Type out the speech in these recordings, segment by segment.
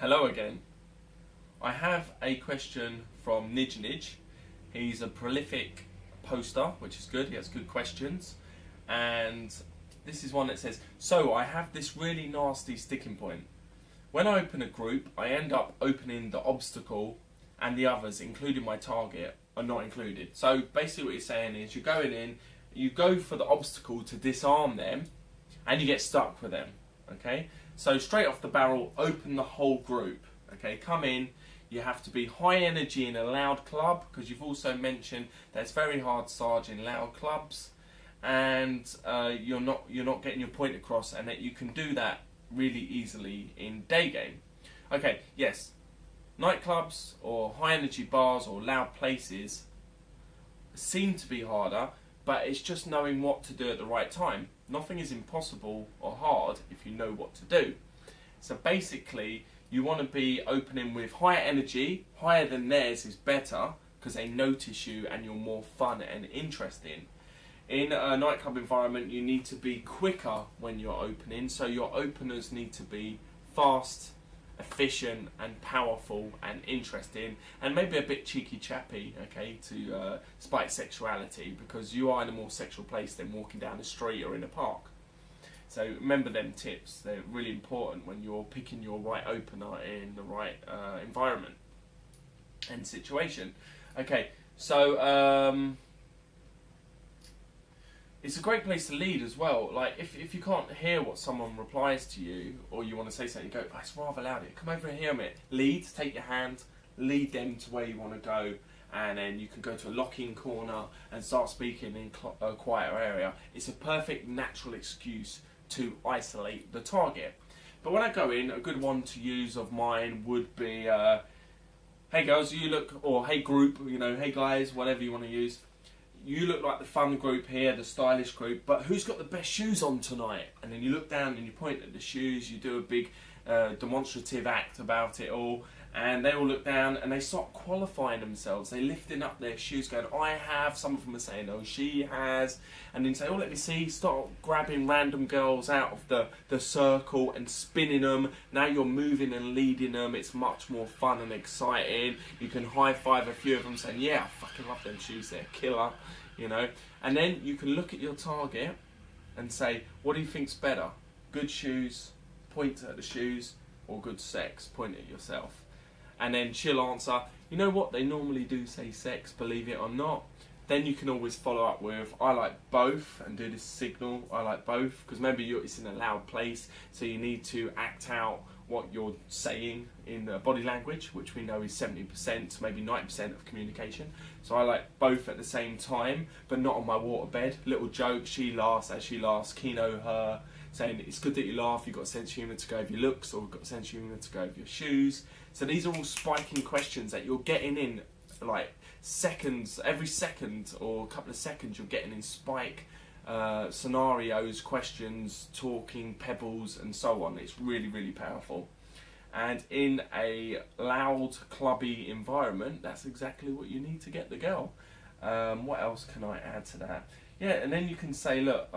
Hello again. I have a question from Nijnij. He's a prolific poster, which is good. He has good questions. And this is one that says, so I have this really nasty sticking point. When I open a group, I end up opening the obstacle and the others, including my target, are not included. So basically what you're saying is you're going in, you go for the obstacle to disarm them, and you get stuck with them. Okay? So straight off the barrel, open the whole group. Okay, come in. You have to be high energy in a loud club, because you've also mentioned that it's very hard to sarge in loud clubs, and you're not getting your point across, and that you can do that really easily in day game. Okay, yes, nightclubs or high energy bars or loud places seem to be harder, but it's just knowing what to do at the right time. Nothing is impossible or hard if you know what to do. So basically, you want to be opening with higher energy. Higher than theirs is better, because they notice you and you're more fun and interesting. In a nightclub environment, you need to be quicker when you're opening, so your openers need to be fast, efficient and powerful and interesting, and maybe a bit cheeky-chappy, okay, to spike sexuality, because you are in a more sexual place than walking down the street or in a park. So remember them tips. They're really important when you're picking your right opener in the right environment and situation. Okay, so it's a great place to lead as well. Like, if you can't hear what someone replies to you, or you want to say something, you go, oh, it's rather loud here. Come over and hear me. Lead, take your hand, lead them to where you want to go, and then you can go to a lock-in corner and start speaking in a quieter area. It's a perfect natural excuse to isolate the target. But when I go in, a good one to use of mine would be, hey girls, you look, or hey group, you know, hey guys, whatever you want to use. You look like the fun group here, the stylish group, but who's got the best shoes on tonight? And then you look down and you point at the shoes, you do a big demonstrative act about it all, and they all look down and they start qualifying themselves. They're lifting up their shoes going, I have, some of them are saying, oh, she has, and then say, oh, let me see, start grabbing random girls out of the circle and spinning them. Now you're moving and leading them. It's much more fun and exciting. You can high-five a few of them saying, yeah, I fucking love them shoes, they're killer, you know. And then you can look at your target and say, what do you think's better? Good shoes, point at the shoes, or good sex, point at yourself. And then she'll answer, you know what, they normally do say sex, believe it or not. Then you can always follow up with, I like both, and do this signal, I like both, because maybe it's in a loud place, so you need to act out what you're saying in body language, which we know is 70%, maybe 90% of communication. So I like both at the same time, but not on my waterbed. Little joke, she laughs as she laughs, Kino her, saying it's good that you laugh, you've got a sense of humour to go with your looks, or you've got a sense of humour to go with your shoes. So these are all spiking questions that you're getting in, like seconds, every second or a couple of seconds you're getting in spike scenarios, questions, talking, pebbles and so on. It's really, really powerful. And in a loud, clubby environment, that's exactly what you need to get the girl. What else can I add to that? Yeah, and then you can say, look,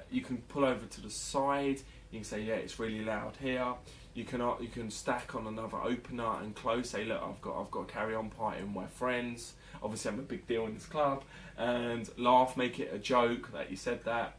you can pull over to the side. You can say, yeah, it's really loud here. You can stack on another opener and close. Say, look, I've got a carry-on party with my friends. Obviously, I'm a big deal in this club, and laugh, make it a joke that you said that,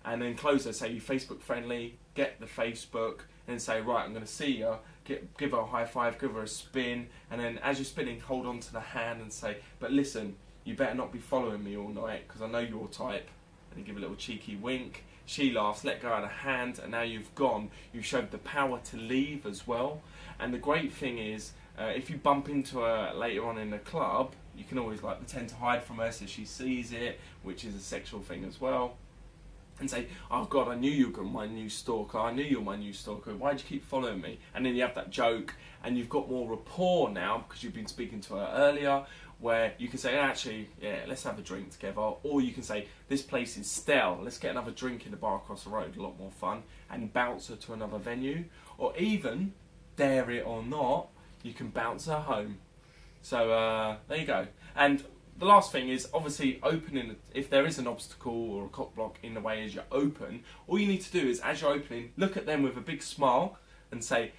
and then close her. Say you Facebook friendly. Get the Facebook, and say, right, I'm going to see you. Give her a high five, give her a spin, and then as you're spinning, hold on to the hand and say, but listen, you better not be following me all night, because I know your type. And you give a little cheeky wink. She laughs, let go of the hand, and now you've gone. You've showed the power to leave as well. And the great thing is, if you bump into her later on in the club, you can always like pretend to hide from her so she sees it, which is a sexual thing as well. And say, oh God, I knew you were my new stalker. I knew you were my new stalker. Why'd you keep following me? And then you have that joke, and you've got more rapport now because you've been speaking to her earlier, where you can say, actually, yeah, let's have a drink together. Or you can say, this place is stale, let's get another drink in the bar across the road, a lot more fun, and bounce her to another venue. Or even, dare it or not, you can bounce her home. So there you go. And the last thing is, obviously, opening, if there is an obstacle or a cock block in the way as you open, all you need to do is, as you're opening, look at them with a big smile and say,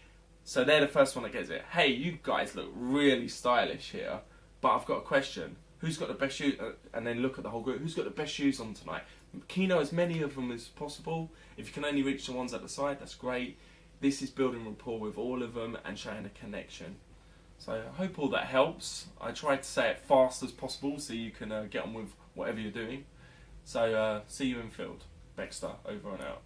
So they're the first one that gets it. Hey, you guys look really stylish here, but I've got a question. Who's got the best shoes? And then look at the whole group. Who's got the best shoes on tonight? Keynote as many of them as possible. If you can only reach the ones at the side, that's great. This is building rapport with all of them and showing a connection. So I hope all that helps. I tried to say it fast as possible so you can get on with whatever you're doing. So see you in field. Beckster, over and out.